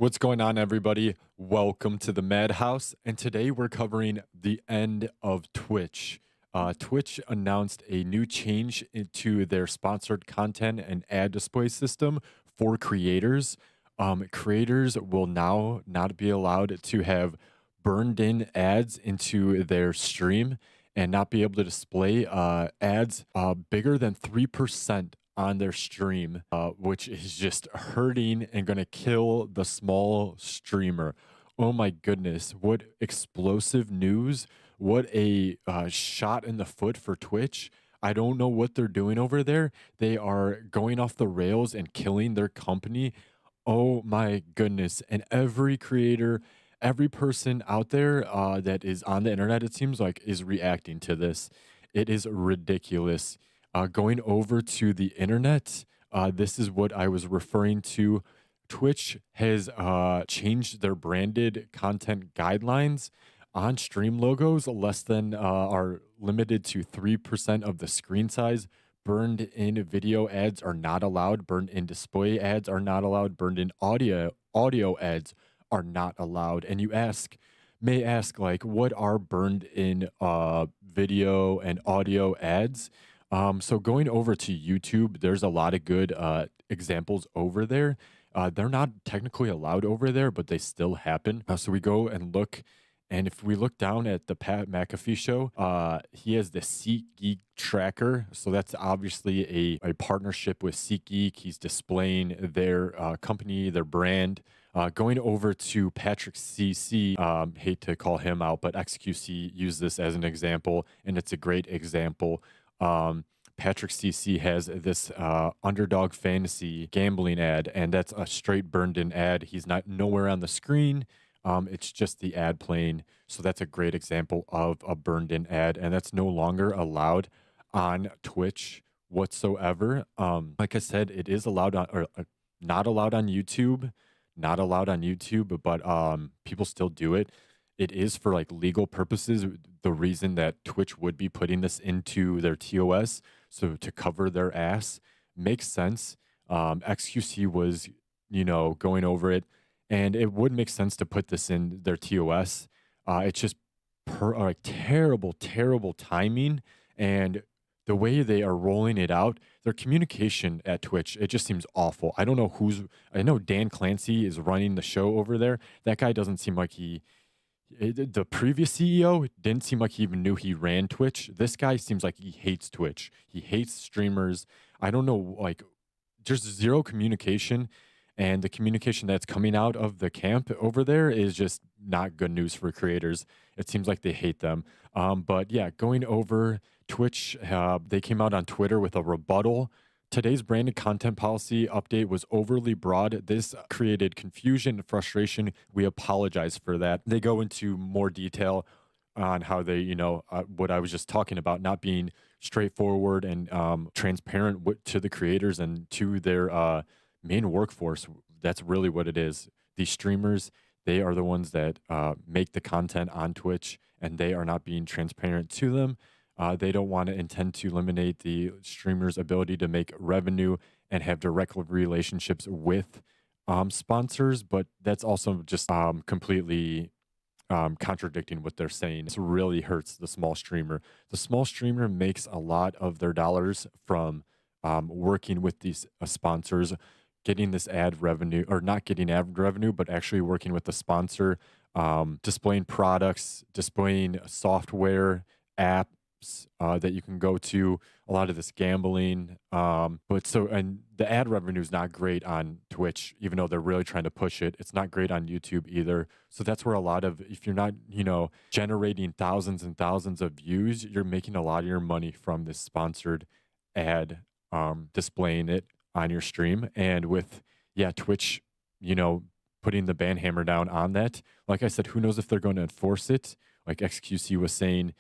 What's going on, everybody? Welcome to the Madhouse. And today we're covering the end of Twitch. Twitch announced a new change into their sponsored content and ad display system for creators. Creators will now not be allowed to have burned in ads into their stream and not be able to display ads bigger than 3% on their stream, which is just hurting and going to kill the small streamer. Oh my goodness, what explosive news! What a shot in the foot for Twitch. I don't know what they're doing over there. They are going off the rails and killing their company. Oh my goodness. And every creator, every person out there that is on the internet, it seems like, is reacting to this. It is ridiculous. Going over to the internet, this is what I was referring to. Twitch has changed their branded content guidelines on stream logos. Less than are limited to 3% of the screen size. Burned in video ads are not allowed. Burned in display ads are not allowed. Burned in audio ads are not allowed. And you may ask, like, what are burned in video and audio ads? So going over to YouTube, there's a lot of good examples over there. They're not technically allowed over there, but they still happen. So we go and look, and if we look down at the Pat McAfee show, he has the SeatGeek tracker. So that's obviously a partnership with SeatGeek. He's displaying their company, their brand. Going over to Patrick CC, hate to call him out, but XQC used this as an example, and it's a great example. Patrick CC has this underdog fantasy gambling ad, and that's a straight burned in ad. He's not nowhere on the screen. It's just the ad playing. So that's a great example of a burned in ad, and that's no longer allowed on Twitch whatsoever. Like I said, it is allowed on or not allowed on YouTube, not allowed on YouTube, but people still do it. It is for like legal purposes. The reason that Twitch would be putting this into their TOS, so to cover their ass, makes sense. XQC was, going over it, and it would make sense to put this in their TOS. It's just like terrible, terrible timing, and the way they are rolling it out, their communication at Twitch, it just seems awful. I don't know I know Dan Clancy is running the show over there. That guy doesn't seem like the previous CEO didn't seem like he even knew he ran Twitch. This guy seems like he hates Twitch. He hates streamers. I don't know, like, there's zero communication, and the communication that's coming out of the camp over there is just not good news for creators. It seems like they hate them. But yeah, going over Twitch, they came out on Twitter with a rebuttal. Today's branded content policy update was overly broad. This created confusion and frustration. We apologize for that. They go into more detail on how they, what I was just talking about, not being straightforward and transparent to the creators and to their main workforce. That's really what it is. These streamers, they are the ones that make the content on Twitch, and they are not being transparent to them. They don't want to intend to eliminate the streamer's ability to make revenue and have direct relationships with sponsors, but that's also just completely contradicting what they're saying. This really hurts the small streamer. The small streamer makes a lot of their dollars from working with these sponsors, getting this ad revenue, or not getting ad revenue, but actually working with the sponsor, displaying products, displaying software, apps that you can go to, a lot of this gambling. And the ad revenue is not great on Twitch, even though they're really trying to push it. It's not great on YouTube either. So that's where a lot of, if you're not, generating thousands and thousands of views, you're making a lot of your money from this sponsored ad, displaying it on your stream. And with, yeah, Twitch, putting the ban hammer down on that, like I said, who knows if they're going to enforce it? Like XQC was saying,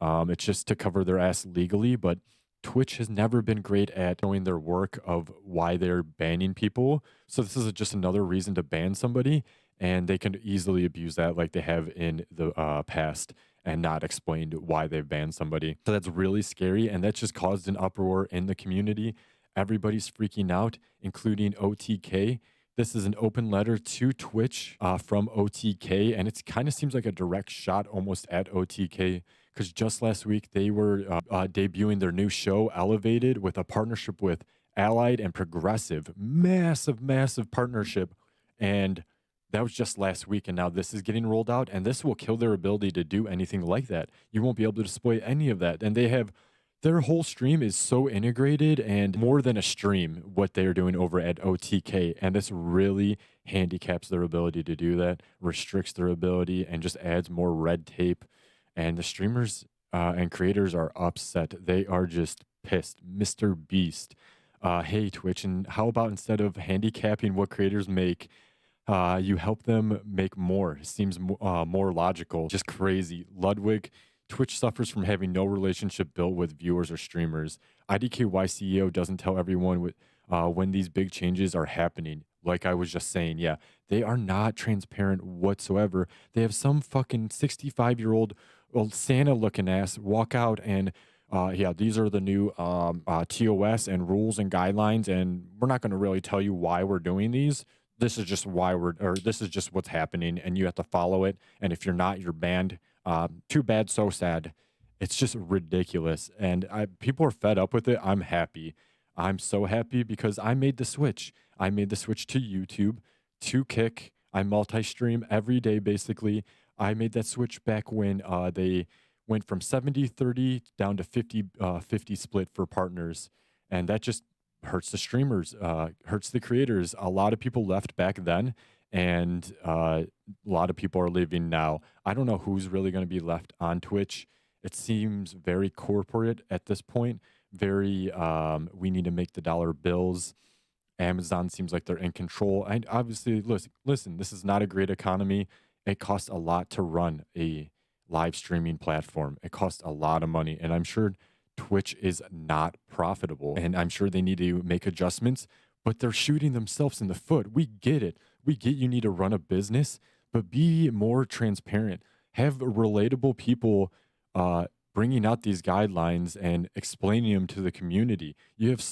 it's just to cover their ass legally, but Twitch has never been great at showing their work of why they're banning people. So this is just another reason to ban somebody, and they can easily abuse that like they have in the past and not explained why they've banned somebody. So that's really scary, and that just caused an uproar in the community. Everybody's freaking out, including OTK. This is an open letter to Twitch from OTK, and it kind of seems like a direct shot almost at OTK because just last week they were debuting their new show, Elevated, with a partnership with Allied and Progressive. Massive, massive partnership. And that was just last week, and now this is getting rolled out, and this will kill their ability to do anything like that. You won't be able to display any of that. And they have their whole stream is so integrated and more than a stream, what they're doing over at OTK. And this really handicaps their ability to do that, restricts their ability, and just adds more red tape. And the streamers and creators are upset. They are just pissed. Mr. Beast. Hey, Twitch, and how about instead of handicapping what creators make, you help them make more? It seems more logical. Just crazy. Ludwig, Twitch suffers from having no relationship built with viewers or streamers. IDKY CEO doesn't tell everyone when these big changes are happening. Like I was just saying, yeah, they are not transparent whatsoever. They have some fucking 65-year-old old Santa looking ass walk out and yeah, these are the new TOS and rules and guidelines, and we're not going to really tell you why we're doing these. This is just why or this is just what's happening, and you have to follow it. And if you're not, you're banned. Too bad, so sad. It's just ridiculous, and people are fed up with it. I'm happy. I'm so happy because I made the switch. I made the switch to YouTube, to Kick. I multi-stream every day, basically. I made that switch back when they went from 70-30 down to 50-50 split for partners. And that just hurts the streamers, hurts the creators. A lot of people left back then, and a lot of people are leaving now. I don't know who's really going to be left on Twitch. It seems very corporate at this point. Very, we need to make the dollar bills. Amazon seems like they're in control. And obviously, listen, this is not a great economy. It costs a lot to run a live streaming platform. It costs a lot of money. And I'm sure Twitch is not profitable. And I'm sure they need to make adjustments, but they're shooting themselves in the foot. We get it. We get you need to run a business, but be more transparent. Have relatable people bringing out these guidelines and explaining them to the community. You have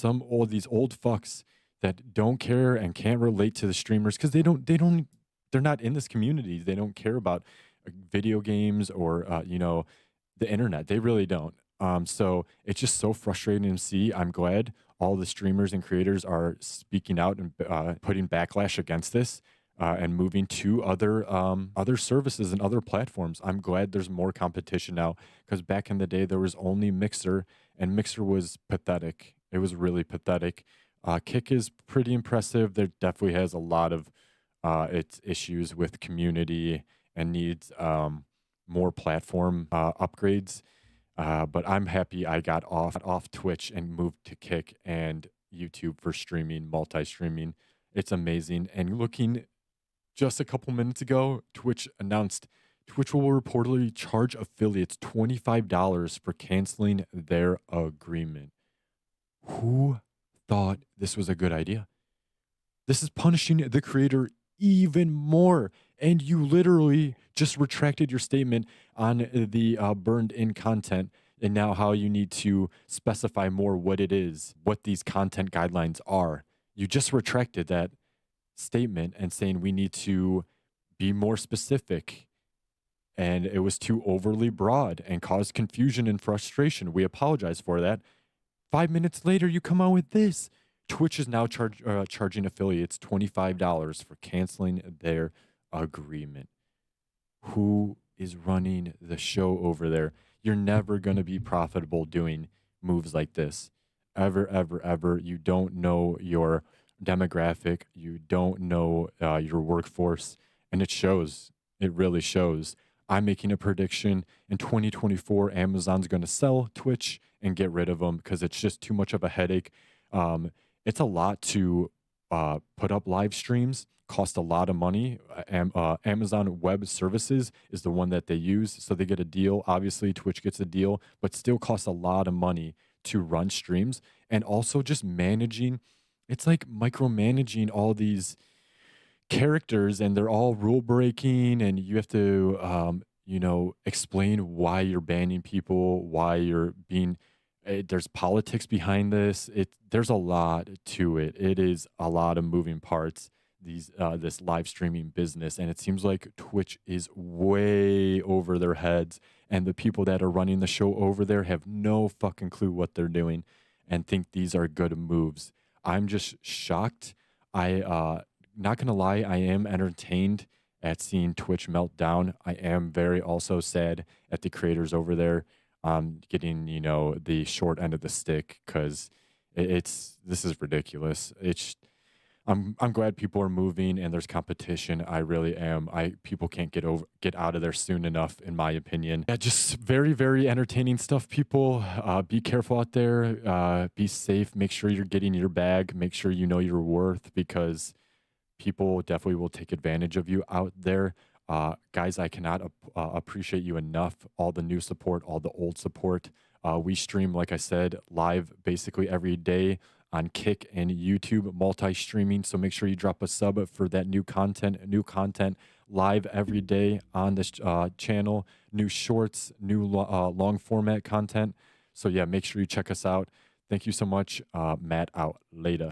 these old fucks that don't care and can't relate to the streamers because they're not in this community. They don't care about video games or the internet. They really don't. So it's just so frustrating to see. I'm glad all the streamers and creators are speaking out and putting backlash against this and moving to other services and other platforms. I'm glad there's more competition now because back in the day there was only Mixer, and Mixer was pathetic. It was really pathetic. Kick is pretty impressive. There definitely has a lot of its issues with community and needs more platform upgrades. But I'm happy I got off Twitch and moved to Kick and YouTube for streaming, multi-streaming. It's amazing. And looking just a couple minutes ago, Twitch announced Twitch will reportedly charge affiliates $25 for canceling their agreement. Who thought this was a good idea? This is punishing the creator even more. And you literally just retracted your statement on the burned in content, and now how you need to specify more what it is, what these content guidelines are. You just retracted that statement and saying we need to be more specific. And it was too overly broad and caused confusion and frustration. We apologize for that. 5 minutes later, you come out with this. Twitch is now charging affiliates $25 for canceling their agreement. Who is running the show over there? You're never going to be profitable doing moves like this. Ever, ever, ever. You don't know your demographic. You don't know your workforce. And it shows. It really shows. I'm making a prediction in 2024, Amazon's going to sell Twitch and get rid of them because it's just too much of a headache. It's a lot to put up live streams, cost a lot of money. Amazon Web Services is the one that they use, so they get a deal. Obviously, Twitch gets a deal, but still costs a lot of money to run streams. And also just managing, it's like micromanaging all these characters, and they're all rule breaking, and you have to explain why you're banning people, why you're being there's politics behind this. There's a lot to it. It is a lot of moving parts. this live streaming business, and it seems like Twitch is way over their heads, and the people that are running the show over there have no fucking clue what they're doing, and think these are good moves. I'm just shocked. I not gonna lie, I am entertained at seeing Twitch melt down. I am very also sad at the creators over there getting, the short end of the stick, because it's this is ridiculous. I'm glad people are moving and there's competition. I really am. I People can't get out of there soon enough, in my opinion. Yeah, just very very entertaining stuff. People, be careful out there. Be safe. Make sure you're getting your bag. Make sure you know your worth, because people definitely will take advantage of you out there. Guys, I cannot appreciate you enough. All the new support, all the old support. We stream, like I said, live basically every day on Kick and YouTube, multi-streaming. So make sure you drop a sub for that new content. New content live every day on this channel. New shorts, new long format content. So yeah, make sure you check us out. Thank you so much. Matt out. Later.